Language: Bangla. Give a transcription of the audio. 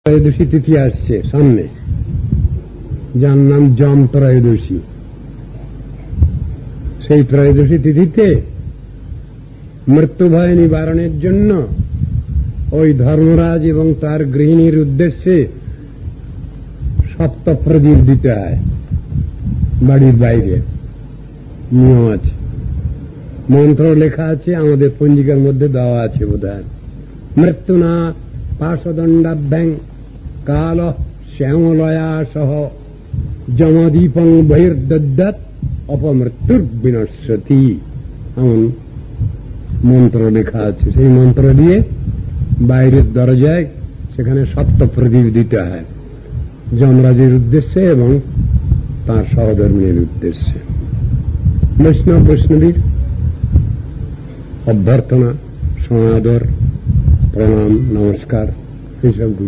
ত্রয়োদশী তিথি আসছে সামনে, যার নাম যম ত্রয়োদশী। সেই ত্রয়োদশী তিথিতে মৃত্যু ভয় নিবারণের জন্য ওই ধর্মরাজ এবং তার গৃহিণীর উদ্দেশ্যে সপ্তপ্রদীপ দিতে হয়। বাড়ির বাইরে নিয়ম আছে, মন্ত্র লেখা আছে, আমাদের পঞ্জিকার মধ্যে দেওয়া আছে বোধহয়। মৃত্যুনা পাশদণ্ডাভ্যাং কাল শ্যামলয়া সহ যমদীপং বহির্দদ্যাৎ অপমৃত্যুর বিনশ্যতি, এমন মন্ত্র লেখা আছে। সেই মন্ত্র দিয়ে বাইরের দরজায় সেখানে সপ্তপ্রদীপ দিতে হয়, যমরাজের উদ্দেশ্যে এবং তার সহধর্মীর উদ্দেশ্যে। বৈষ্ণব বৈষ্ণবীর অভ্যর্থনা, সমাদর, প্রণাম, নমস্কার এইসবগুলি।